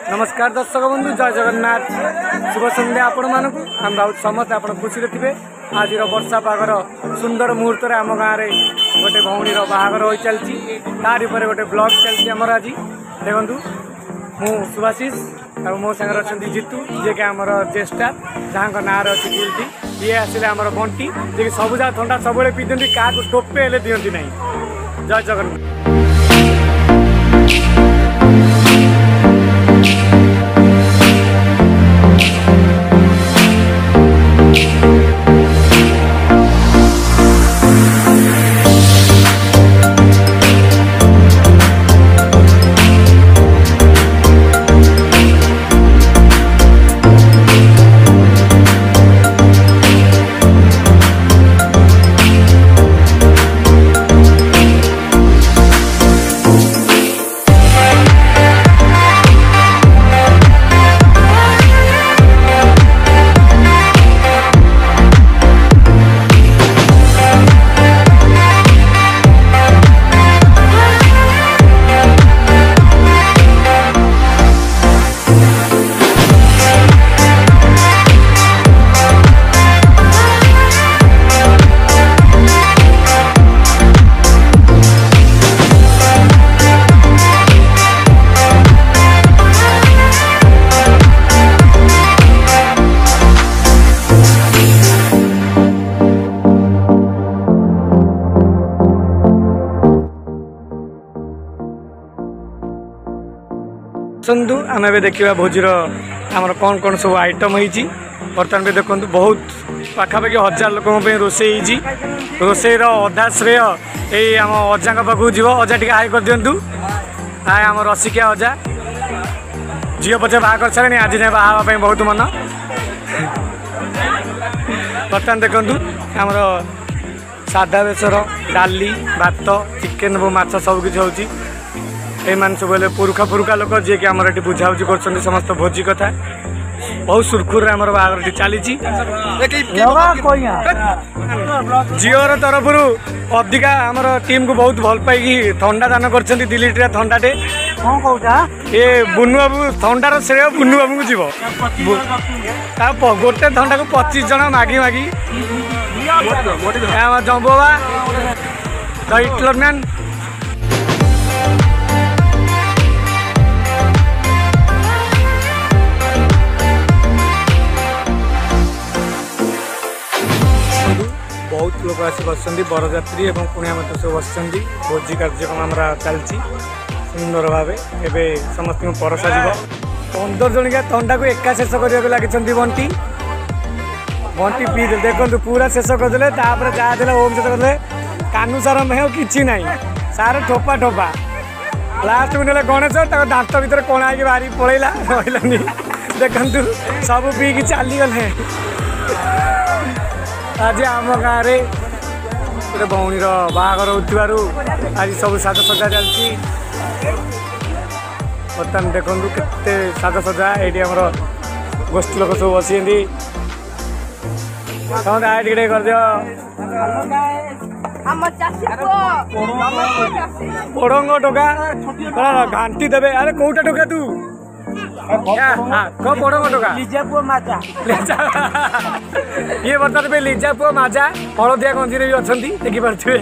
नमस्कार दर्शक बंधु जय जगन्नाथ शुभ संध्या आपण मानक आम बहुत समस्त आप खुशी थे। आज वर्षा पागर सुंदर मुहूर्त आम गाँव में गोटे भौणीर बाहागर हो चलती तार गोटे ब्लॉग चलती आमर आज देखु मु सुभाषिष और मो सागर अच्छा जीतू जी कि आमर ज्येष्ठा जहाँ ना अच्छी गिल्टी ये आसिले आमर बंटी जी सब जगह थंडा सब पी दिखती क्या टोपे हेले दिखती ना। जय जगन्नाथ। संधु आम ए देखा भोजीर आमर कौन कौन सब आइटम होती बर्तमान भी देखो बहुत पाखापाखि 1000 लोक रोषे रोषेर अधा श्रेय यही आम अजा पाखु जीव अजा टी हाई कर दिंतु हाय आम रसिकिया अजा झील पचे बाहा कर सारे आज जाए बाहा बहुत मन बर्तमान देखु आमर साधा बेसर डाली भात चिकेन माछ सबकि हो सब पुरुखा पुरुखा लोक जी कि आमर ये बुझाबुझी कर समस्त भोजी कथा बहुत सुरखुर आमर बाहर चली झीवर तरफ अधिका आमर टीम को बहुत भल पाई थंडा दान कर 2 लिटर थंडाटे ये बुनु बाबू थंडार श्रेय बुनु बाबू को जीव गोटे थंडा को 25 जन मागी मागी जम्बोबा द हिटलर मैन बहुत लोग आसी बस बरजात्री और कुणिया मत सब बस भोजी कार्यक्रम आम चलती सुंदर भाव एवं समस्त परसा जीव 15 जनिका थंडा को एका शेष करने लगी बंटी बंटी पी देखो पूरा शेष करदे जहाँ ओम शेष करदे कानू सार मेह कि ना सार ठोपा ठोपा लास्ट को ना गणेश दांत भर कणा बाहरी पलैला रही देखु सब पीकी चलीगले आज आम गाँव में गोटे भौणीर बाहागर हो आज सब साजसजा चलती बर्तमान देखु केते साजसजा ये आमर गोष्ठी लोक सब बस टे कर दियो पड़ंग टोका घाटी देवे अरे कौटा टोका तू पड़ंग टोका ये बर्तमान पे लिजा पुआ माजा हलदिया गंजी भी अच्छा देखिपे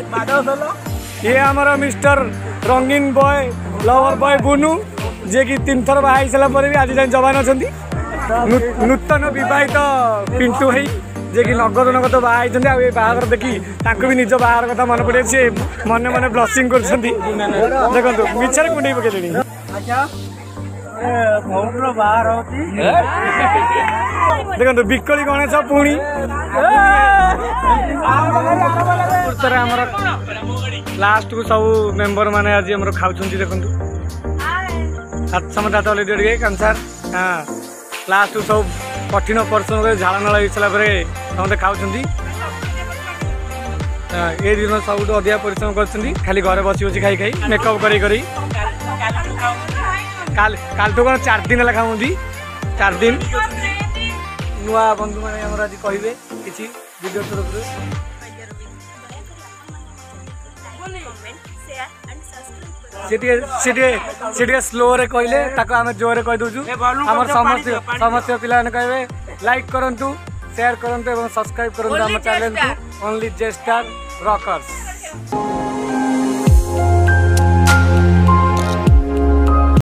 ये आमर मिस्टर रंगीन बॉय लवर बॉय बुनु जे कि 3 थर बाहा सारा भी आज जाए जवान अच्छा नूतन बहित पिंटू भाई जे कि नगद नगद बाहा बाहर देखी भी निज बाहर कथा मन पड़े सी मन मन ब्लशिंग कर देखो मिछर कुंडे पकड़े देखो बिकली गणेश पुणी आमर लास्ट को सब मेंबर माने आज आम खाऊ देखु समझ हाथ हल्दी कैंसर हाँ लास्ट को सब कठिन परिश्रम झाड़ नाल हो सारापर समस्त खाऊँ ये दिन सब अधिक परिश्रम कर खाली घरे बसी बसी खाई खाई मेकअप करी काल तो कौन 4 दिन है खाऊँ 4 दिन नुआ बंधु मैंने आज कहे कि वीडियो तरफ सी स्लो रे कहले आम जोरे कह दूँ आम समस्त पिला कहे लाइक करूँ शेयर करूँ और सब्सक्राइब करूँ आम चैनल को ओनली जे स्टार रॉकर्स।